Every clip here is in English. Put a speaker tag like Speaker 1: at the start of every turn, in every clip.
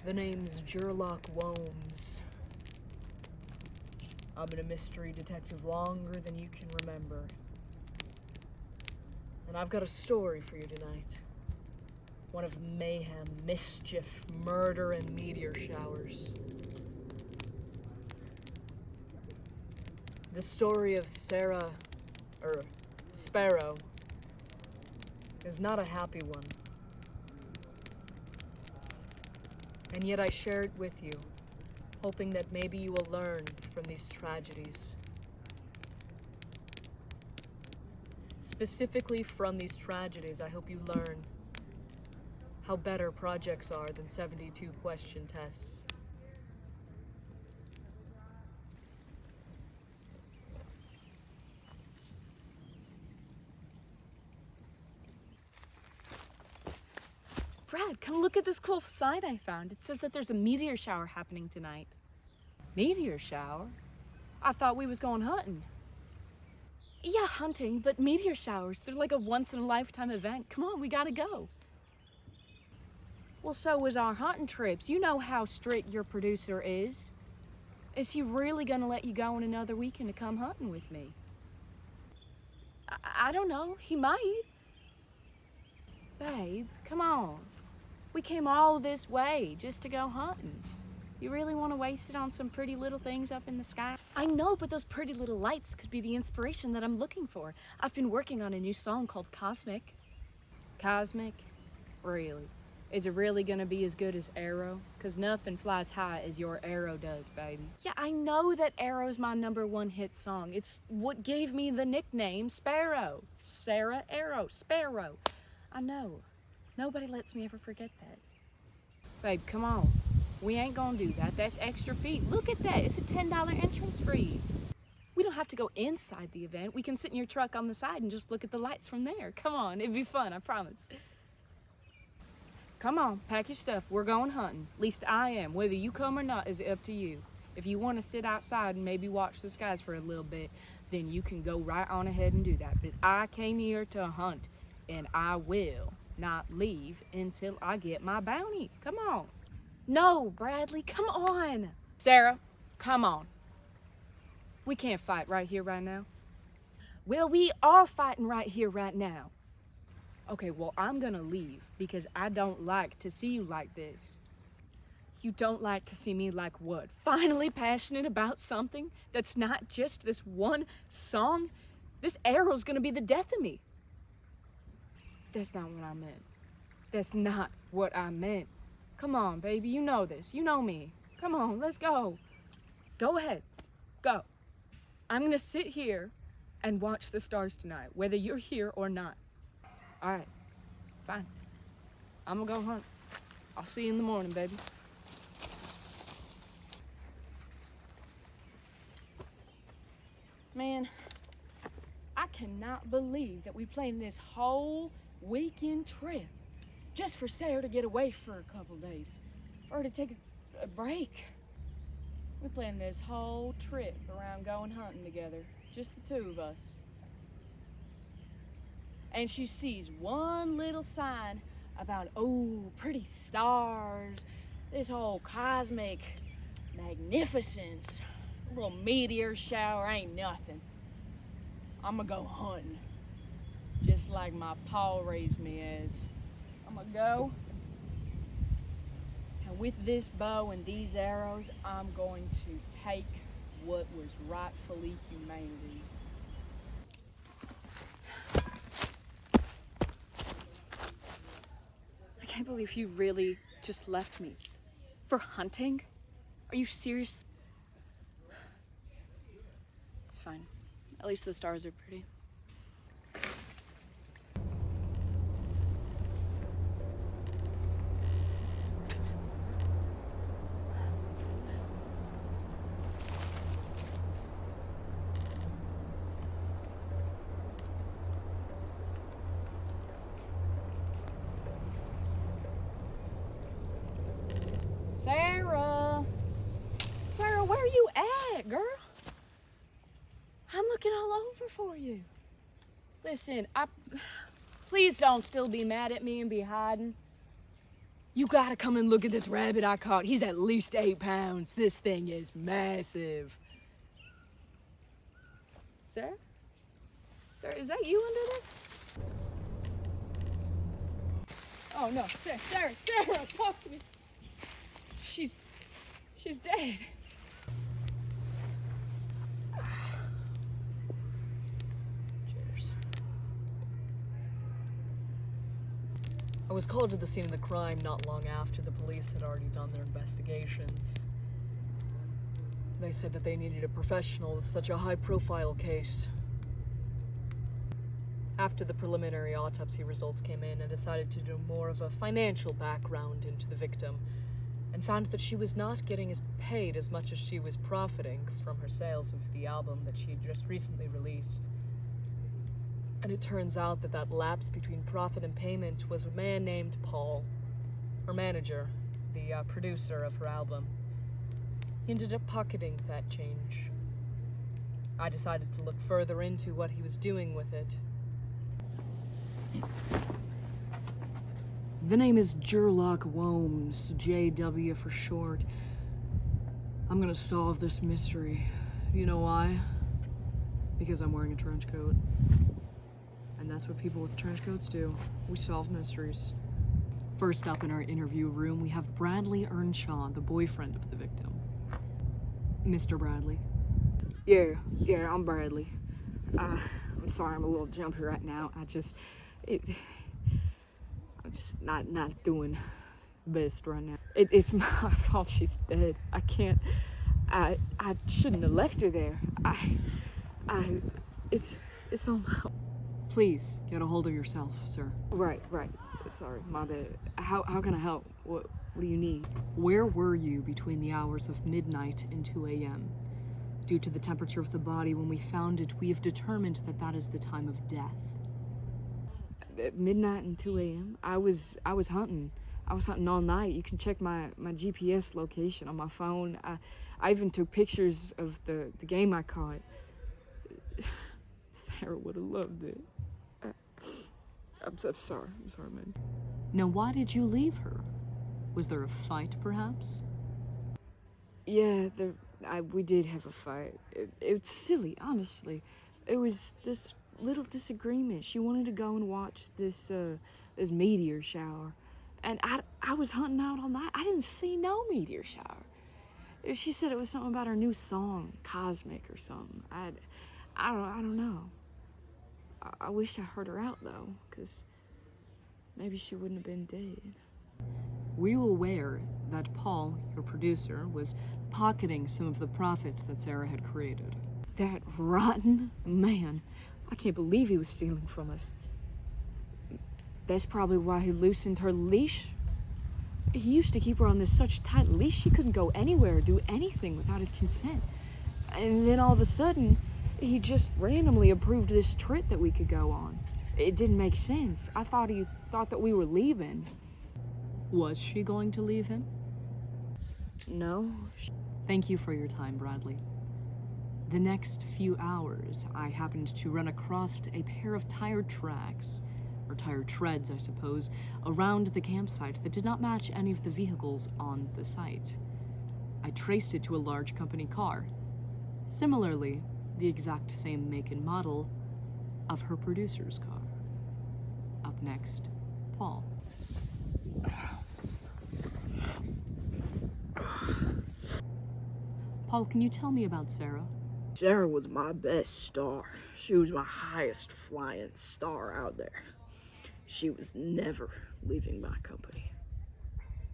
Speaker 1: The name's Jerlock Womes. I've been a mystery detective longer than you can remember. And I've got a story for you tonight. One of mayhem, mischief, murder, and meteor showers. The story of Sparrow, is not a happy one. And yet I share it with you, hoping that maybe you will learn from these tragedies. Specifically from these tragedies, I hope you learn how better projects are than 72 question tests.
Speaker 2: Brad, come look at this cool sign I found. It says that there's a meteor shower happening tonight.
Speaker 1: Meteor shower? I thought we was going hunting.
Speaker 2: Yeah, hunting, but meteor showers, they're like a once-in-a-lifetime event. Come on, we gotta go.
Speaker 1: Well, so is our hunting trips. You know how strict your producer is. Is he really gonna let you go on another weekend to come hunting with me?
Speaker 2: I don't know, he might.
Speaker 1: Babe, come on. We came all this way just to go hunting. You really want to waste it on some pretty little things up in the sky?
Speaker 2: I know, but those pretty little lights could be the inspiration that I'm looking for. I've been working on a new song called Cosmic.
Speaker 1: Cosmic? Really? Is it really gonna be as good as Arrow? 'Cause nothing flies high as your Arrow does, baby.
Speaker 2: Yeah, I know that Arrow's my #1 hit song. It's what gave me the nickname Sparrow. Sarah Arrow, Sparrow. I know. Nobody lets me ever forget that.
Speaker 1: Babe, come on. We ain't gonna do that. That's extra feet. Look at that. It's a $10 entrance fee.
Speaker 2: We don't have to go inside the event. We can sit in your truck on the side and just look at the lights from there. Come on, it'd be fun, I promise.
Speaker 1: Come on, pack your stuff. We're going hunting. At least I am. Whether you come or not is up to you. If you want to sit outside and maybe watch the skies for a little bit, then you can go right on ahead and do that. But I came here to hunt, and I will not leave until I get my bounty. Come on.
Speaker 2: No, Bradley, come on.
Speaker 1: Sarah, come on. We can't fight right here, right now.
Speaker 2: Well, we are fighting right here, right now.
Speaker 1: Okay, well, I'm gonna leave because I don't like to see you like this.
Speaker 2: You don't like to see me like what? Finally passionate about something that's not just this one song? This Arrow's gonna be the death of me.
Speaker 1: That's not what I meant. That's not what I meant. Come on, baby, you know this. You know me. Come on, let's go.
Speaker 2: Go ahead. Go. I'm gonna sit here and watch the stars tonight, whether you're here or not.
Speaker 1: All right, fine. I'm gonna go hunt. I'll see you in the morning, baby.
Speaker 2: Man, I cannot believe that we planned this whole weekend trip just for Sarah to get away for a couple days, for her to take a break. We planned this whole trip around going hunting together, just the two of us. And she sees one little sign about, oh, pretty stars, this whole cosmic magnificence, a little meteor shower ain't nothing. I'm gonna go hunting, just like my pa raised me as. I'm gonna go, and with this bow and these arrows, I'm going to take what was rightfully humanity's. I can't believe you really just left me. For hunting? Are you serious? It's fine. At least the stars are pretty.
Speaker 1: Sarah!
Speaker 2: Sarah, where are you at, girl? I'm looking all over for you.
Speaker 1: Listen, please don't still be mad at me and be hiding. You gotta come and look at this rabbit I caught. He's at least 8 pounds. This thing is massive. Sarah? Sarah, is that you under there? Oh no, Sarah, talk to me. She's dead. Cheers.
Speaker 3: I was called to the scene of the crime not long after the police had already done their investigations. They said that they needed a professional with such a high-profile case. After the preliminary autopsy results came in, I decided to do more of a financial background into the victim, and found that she was not getting paid as much as she was profiting from her sales of the album that she had just recently released. And it turns out that that lapse between profit and payment was a man named Paul, her manager, the producer of her album. He ended up pocketing that change. I decided to look further into what he was doing with it. The name is Jerlock Womes, JW for short. I'm gonna solve this mystery. You know why? Because I'm wearing a trench coat. And that's what people with trench coats do. We solve mysteries. First up in our interview room, we have Bradley Earnshaw, the boyfriend of the victim. Mr. Bradley.
Speaker 1: Yeah, I'm Bradley. I'm sorry I'm a little jumpy right now. I'm just not doing best right now. It's my fault she's dead. I shouldn't have left her there. It's on my...
Speaker 3: Please, get a hold of yourself, sir.
Speaker 1: Right. Sorry, my bad. How can I help? What do you need?
Speaker 3: Where were you between the hours of midnight and 2 a.m.? Due to the temperature of the body when we found it, we have determined that that is the time of death.
Speaker 1: At midnight and 2 a.m. I was hunting. I was hunting all night. You can check my GPS location on my phone. I even took pictures of the game I caught. Sarah would have loved it. I'm sorry, man.
Speaker 3: Now, why did you leave her? Was there a fight, perhaps?
Speaker 1: Yeah, we did have a fight. It's silly, honestly. It was this little disagreement. She wanted to go and watch this meteor shower, and I was hunting out all night. I didn't see no meteor shower. She said it was something about her new song, Cosmic or something. I don't know. I wish I heard her out though, because maybe she wouldn't have been dead.
Speaker 3: Were you aware that Paul, your producer, was pocketing some of the profits that Sarah had created?
Speaker 1: That rotten man. I can't believe he was stealing from us. That's probably why he loosened her leash. He used to keep her on this such tight leash she couldn't go anywhere or do anything without his consent. And then all of a sudden, he just randomly approved this trip that we could go on. It didn't make sense. I thought he thought that we were leaving.
Speaker 3: Was she going to leave him?
Speaker 1: No.
Speaker 3: Thank you for your time, Bradley. The next few hours, I happened to run across a pair of tire tracks, or tire treads, I suppose, around the campsite that did not match any of the vehicles on the site. I traced it to a large company car. Similarly, the exact same make and model of her producer's car. Up next, Paul. Paul, can you tell me about Sarah?
Speaker 4: Sarah was my best star. She was my highest flying star out there. She was never leaving my company.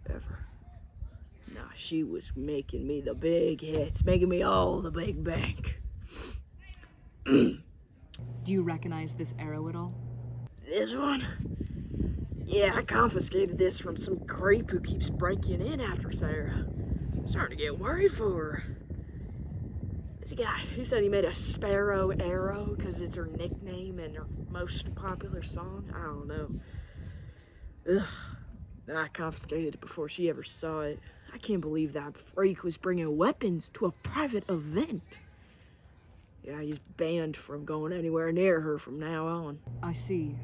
Speaker 4: Ever. Nah, she was making me the big hits, making me all the big bank.
Speaker 3: Do you recognize this arrow at all?
Speaker 4: This one? Yeah, I confiscated this from some creep who keeps breaking in after Sarah. I'm starting to get worried for her. This guy, he said he made a sparrow arrow because it's her nickname and her most popular song. I don't know. Ugh. I confiscated it before she ever saw it. I can't believe that freak was bringing weapons to a private event. Yeah, he's banned from going anywhere near her from now on.
Speaker 3: I see.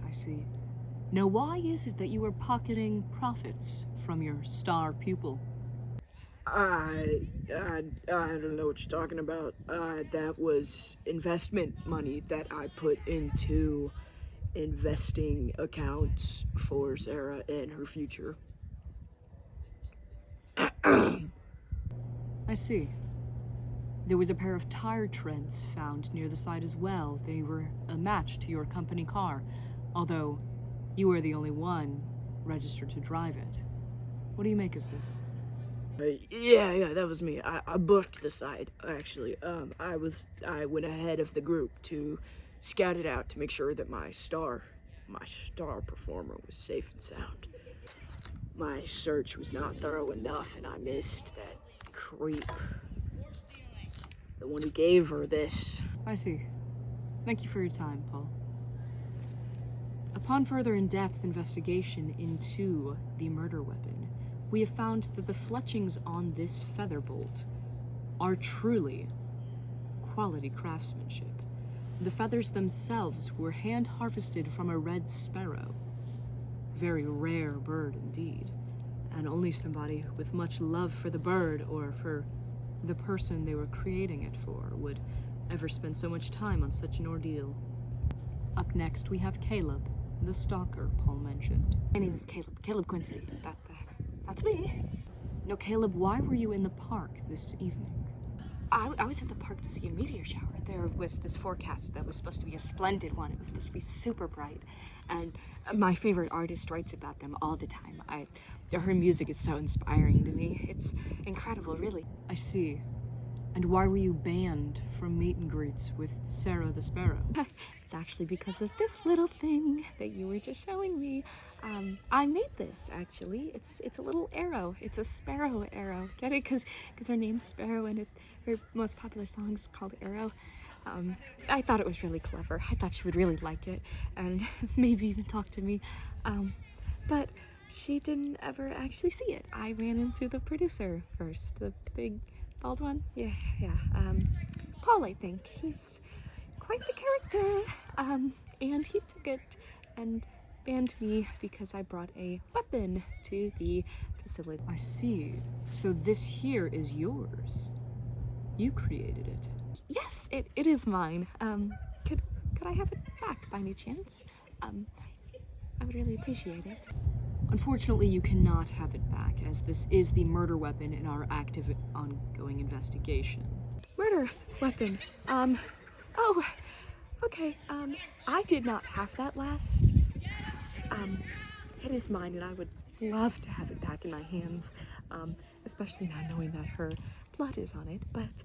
Speaker 3: Now, why is it that you are pocketing profits from your star pupil?
Speaker 4: I don't know what you're talking about. That was investment money that I put into investing accounts for Sarah and her future.
Speaker 3: I see. There was a pair of tire treads found near the site as well. They were a match to your company car, although you were the only one registered to drive it. What do you make of this?
Speaker 4: Yeah, that was me. I booked the site, actually. I went ahead of the group to scout it out to make sure that my star performer was safe and sound. My search was not thorough enough, and I missed that creep. The one who gave her this.
Speaker 3: I see. Thank you for your time, Paul. Upon further in-depth investigation into the murder weapon, we have found that the fletchings on this feather bolt are truly quality craftsmanship. The feathers themselves were hand-harvested from a red sparrow. Very rare bird indeed, and only somebody with much love for the bird or for the person they were creating it for would ever spend so much time on such an ordeal. Up next, we have Caleb, the stalker Paul mentioned.
Speaker 5: My name is Caleb Quincy. That's me.
Speaker 3: No, Caleb, why were you in the park this evening?
Speaker 5: I was at the park to see a meteor shower. There was this forecast that was supposed to be a splendid one. It was supposed to be super bright. And my favorite artist writes about them all the time. Her music is so inspiring to me. It's incredible, really.
Speaker 3: I see. And why were you banned from meet and greets with Sarah the Sparrow?
Speaker 5: It's actually because of this little thing that you were just showing me. I made this, actually. It's a little arrow. It's a sparrow arrow. Get it? Because her name's Sparrow, and her most popular song is called Arrow. I thought it was really clever. I thought she would really like it, and maybe even talk to me. But she didn't ever actually see it. I ran into the producer first, the big bald one. Yeah. Paul, I think. He's quite the character. And he took it and banned me because I brought a weapon to the facility.
Speaker 3: I see. So this here is yours. You created it.
Speaker 5: Yes, it is mine. Could I have it back by any chance? I would really appreciate it.
Speaker 3: Unfortunately, you cannot have it back, as this is the murder weapon in our active ongoing investigation.
Speaker 5: Murder weapon. Oh, okay. I did not have that last. It is mine, and I would love to have it back in my hands, especially now knowing that her blood is on it, but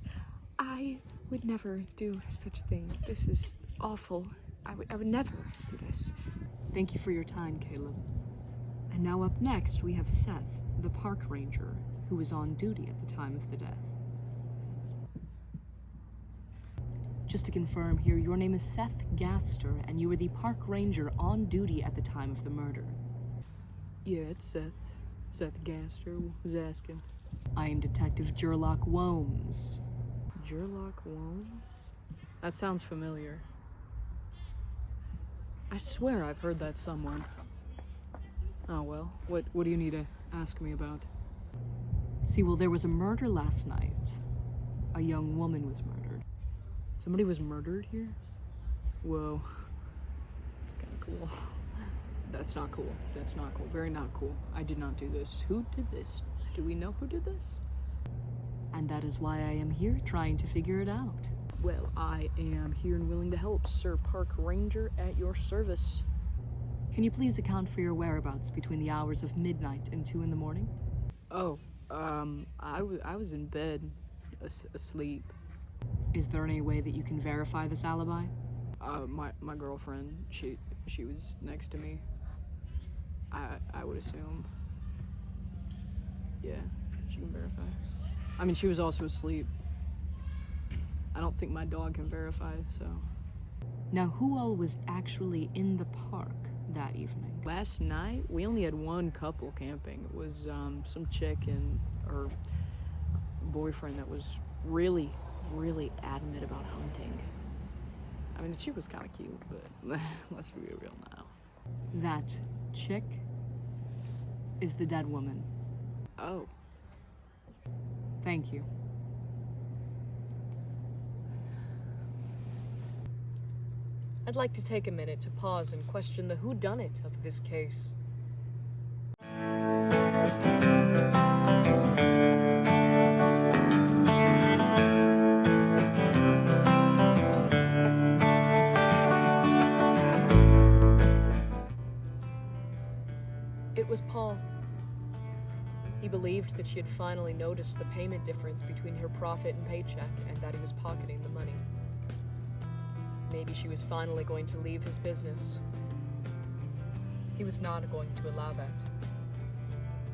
Speaker 5: I would never do such a thing. This is awful. I would never do this.
Speaker 3: Thank you for your time, Caleb. And now up next, we have Seth, the park ranger, who was on duty at the time of the death. Just to confirm here, your name is Seth Gaster, and you were the park ranger on duty at the time of the murder.
Speaker 4: Yeah, it's Seth. Seth Gaster was asking.
Speaker 3: I am Detective Jerlock Womes.
Speaker 4: Jerlock Womes? That sounds familiar. I swear I've heard that somewhere. Oh well, what do you need to ask me about?
Speaker 3: See, well, there was a murder last night. A young woman was murdered.
Speaker 4: Somebody was murdered here? Whoa. That's kind of cool. That's not cool. That's not cool. Very not cool. I did not do this. Who did this? Do we know who did this?
Speaker 3: And that is why I am here, trying to figure it out.
Speaker 4: Well, I am here and willing to help, Sir Park Ranger, at your service.
Speaker 3: Can you please account for your whereabouts between the hours of midnight and 2 in the morning?
Speaker 4: Oh, I was in bed, asleep.
Speaker 3: Is there any way that you can verify this alibi?
Speaker 4: My girlfriend, she was next to me. I would assume. Yeah, she can verify. I mean, she was also asleep. I don't think my dog can verify, so.
Speaker 3: Now, who all was actually in the park that evening?
Speaker 4: Last night, we only had one couple camping. It was some chick and her boyfriend that was really adamant about hunting. I mean, the chick was kind of cute, but let's be real now.
Speaker 3: That chick is the dead woman.
Speaker 4: Oh.
Speaker 3: Thank you. I'd like to take a minute to pause and question the whodunit of this case. It was Paul. He believed that she had finally noticed the payment difference between her profit and paycheck and that he was pocketing the money. Maybe she was finally going to leave his business. He was not going to allow that.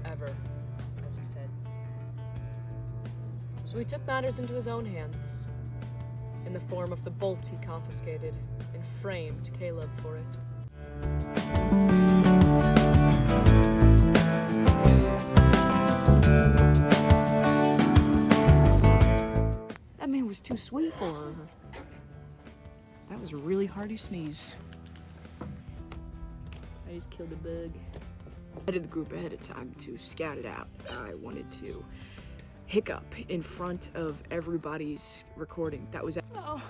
Speaker 3: Ever, as he said. So he took matters into his own hands, in the form of the bolt he confiscated, and framed Caleb for it.
Speaker 4: That man was too sweet for her. That was a really hearty sneeze. I just killed a bug. I did the group ahead of time to scout it out. I wanted to hiccup in front of everybody's recording. That was.
Speaker 5: Oh.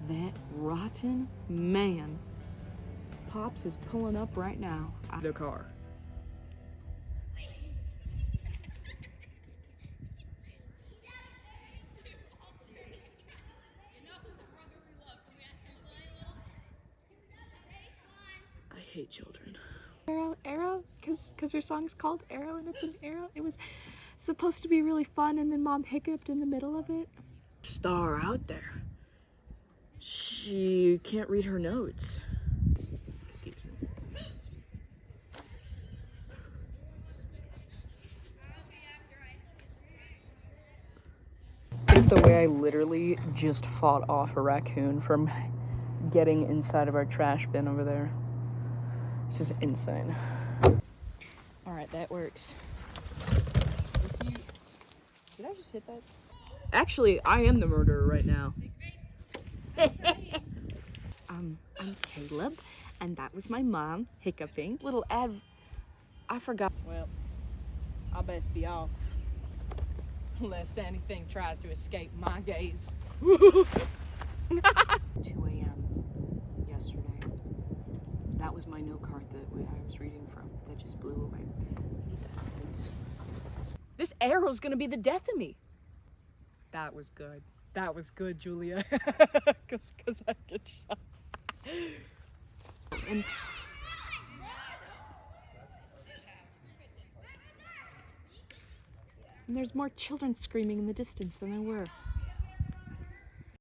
Speaker 4: That rotten man. Pops is pulling up right now out of the car. I hate children.
Speaker 5: Arrow, because her song's called Arrow and it's an arrow. It was supposed to be really fun and then Mom hiccuped in the middle of it.
Speaker 4: Star out there. She can't read her notes. Excuse me.
Speaker 3: It's the way I literally just fought off a raccoon from getting inside of our trash bin over there. This is insane.
Speaker 4: Alright, that works.
Speaker 2: Did I just hit that?
Speaker 4: Actually, I am the murderer right now.
Speaker 5: I'm Caleb, and that was my mom hiccuping.
Speaker 4: Little I forgot.
Speaker 2: Well, I best be off. Lest anything tries to escape my gaze.
Speaker 3: 2 a.m. yesterday. That was my note card that I was reading from that just blew away.
Speaker 1: This arrow's gonna be the death of me. That was good. That was good, Julia. Cause I get shot.
Speaker 5: And there's more children screaming in the distance than there were.